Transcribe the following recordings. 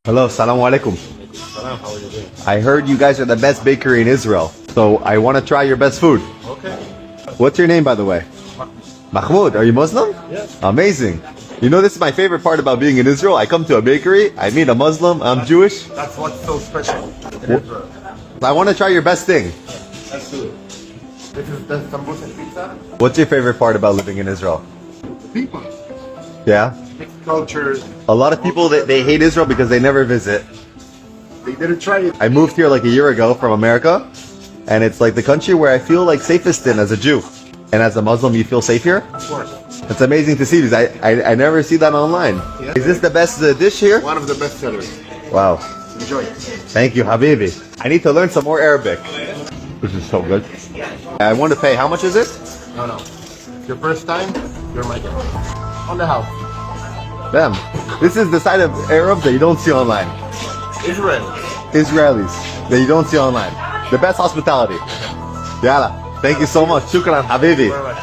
Hello, salamu alaikum. Salam, how are you doing? I heard you guys are the best bakery in Israel, so I want to try your best food. Okay. What's your name, by the way? Mahmoud. Are you Muslim? Yes. Amazing. You know, this is my favorite part about being in Israel. I come to a bakery, I meet a Muslim, I'm Jewish. That's what's so special in Israel. I want to try your best thing. Let's do it. This is the sambusa pizza. What's your favorite part about living in Israel? The people. Yeah? Mixed cultures. A lot of people, they hate Israel because they never visit. They didn't try it. I moved here like a year ago from America, and it's like the country where I feel like safest in as a Jew. And as a Muslim, you feel safe here? Of course. It's amazing to see because I never see that online. Yeah. Is this the best dish here? One of the best sellers. Wow. Enjoy. Thank you, Habibi. I need to learn some more Arabic. This is so good. I want to pay. How much is it? No, no. It's your first time, you're my guest. On the house. Damn. This is the side of Arabs that you don't see online. Israel. Israelis that you don't see online. The best hospitality. Yalla. Thank you so much. Shukran, Habibi. Very much.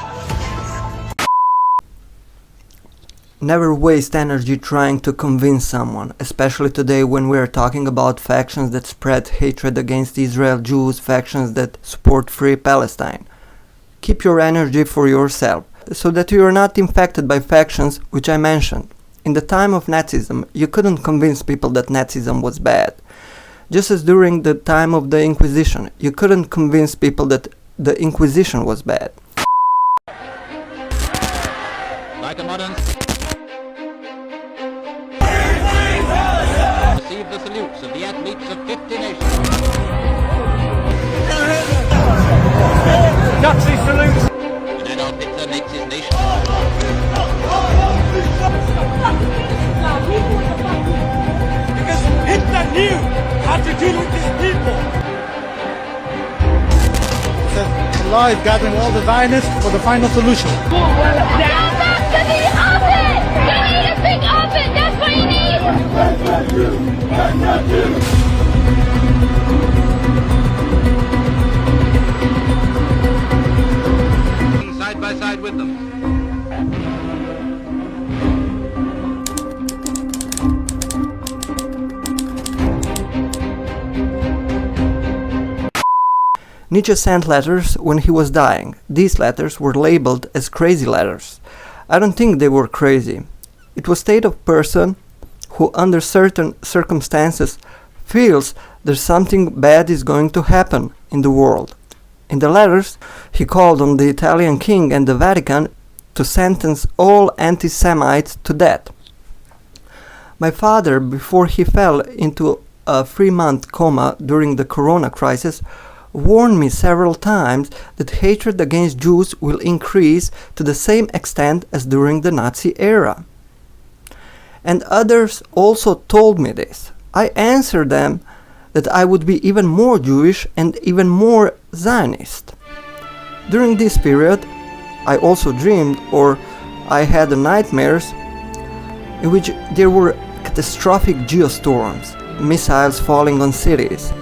Never waste energy trying to convince someone, especially today when we are talking about factions that spread hatred against Israel, Jews, factions that support free Palestine. Keep your energy for yourself, so that you are not infected by factions which I mentioned. In the time of Nazism, you couldn't convince people that Nazism was bad. Just as during the time of the Inquisition, you couldn't convince people that the Inquisition was bad. Like a modern receive the salutes of the athletes of 50 nations. Nazi salutes! When Adolf Hitler makes his nation Because Hitler knew how to deal with his people. Says Allah is gathering all the Zionists for the final solution. Go back to the office! You need a big office! That's what you need! side by side with them. Nietzsche sent letters when he was dying. These letters were labeled as crazy letters. I don't think they were crazy. It was state of person who under certain circumstances feels there's something bad is going to happen in the world. In the letters, he called on the Italian king and the Vatican to sentence all anti-Semites to death. My father, before he fell into a 3-month coma during the Corona crisis, warned me several times that hatred against Jews will increase to the same extent as during the Nazi era. And others also told me this. I answered them that I would be even more Jewish and even more Zionist. During this period, I also dreamed, or I had nightmares, in which there were catastrophic geostorms, missiles falling on cities,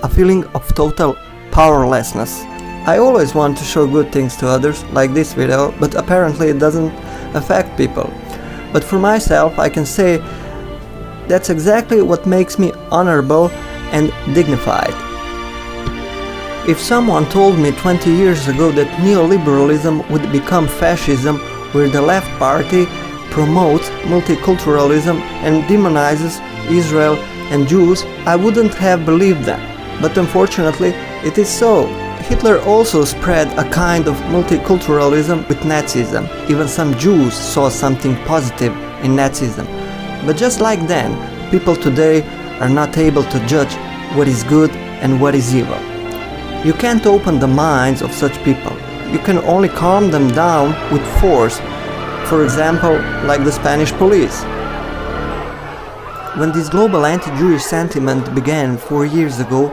a feeling of total powerlessness. I always want to show good things to others, like this video, but apparently it doesn't affect people. But for myself, I can say that's exactly what makes me honorable and dignified. If someone told me 20 years ago that neoliberalism would become fascism, where the left party promotes multiculturalism and demonizes Israel and Jews, I wouldn't have believed them. But unfortunately, it is so. Hitler also spread a kind of multiculturalism with Nazism. Even some Jews saw something positive in Nazism. But just like then, people today are not able to judge what is good and what is evil. You can't open the minds of such people. You can only calm them down with force, for example, like the Spanish police. When this global anti-Jewish sentiment began 4 years ago,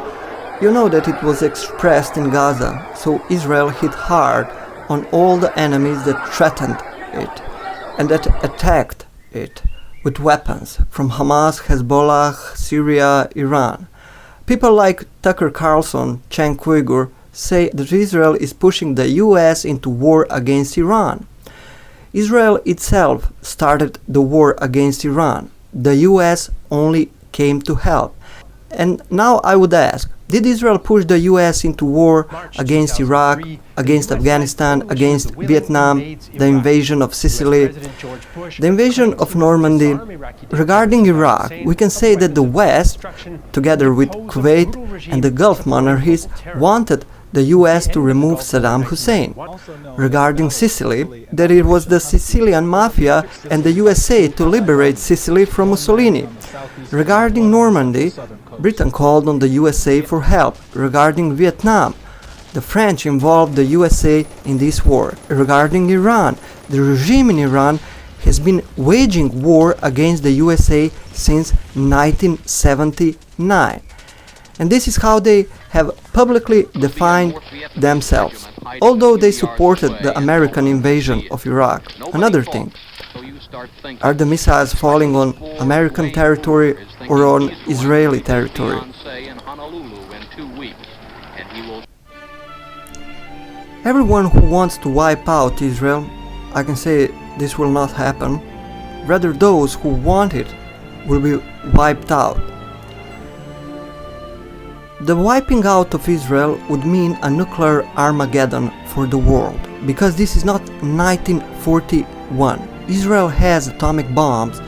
you know that it was expressed in Gaza, so Israel hit hard on all the enemies that threatened it and that attacked it with weapons from Hamas, Hezbollah, Syria, Iran. People like Tucker Carlson, Cenk Uygur say that Israel is pushing the US into war against Iran. Israel itself started the war against Iran. The US only came to help. And now I would ask, did Israel push the US into war against Iraq, against Afghanistan, against Vietnam, the invasion of Sicily, the invasion of Normandy? Regarding Iraq, we can say that the West, together with Kuwait and the Gulf monarchies, wanted the US to remove Saddam Hussein. Regarding Sicily, that it was the Sicilian mafia and the USA to liberate Sicily from Mussolini. Regarding Normandy, Britain called on the USA for help. Regarding Vietnam, the French involved the USA in this war. Regarding Iran, the regime in Iran has been waging war against the USA since 1979. And this is how they have publicly defined themselves, although they supported the American invasion of Iraq. Another thing, are the missiles falling on American territory or on Israeli territory? Everyone who wants to wipe out Israel, I can say this will not happen. Rather, those who want it will be wiped out. The wiping out of Israel would mean a nuclear Armageddon for the world, because this is not 1941. Israel has atomic bombs,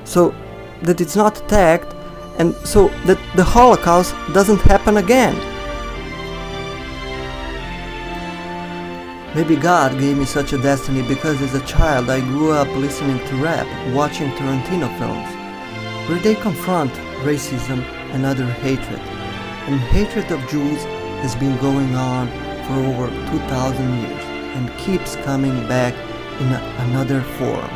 so that it's not attacked, and so that the Holocaust doesn't happen again. Maybe God gave me such a destiny because as a child I grew up listening to rap, watching Tarantino films, where they confront racism and other hatred. And hatred of Jews has been going on for over 2,000 years and keeps coming back in another form.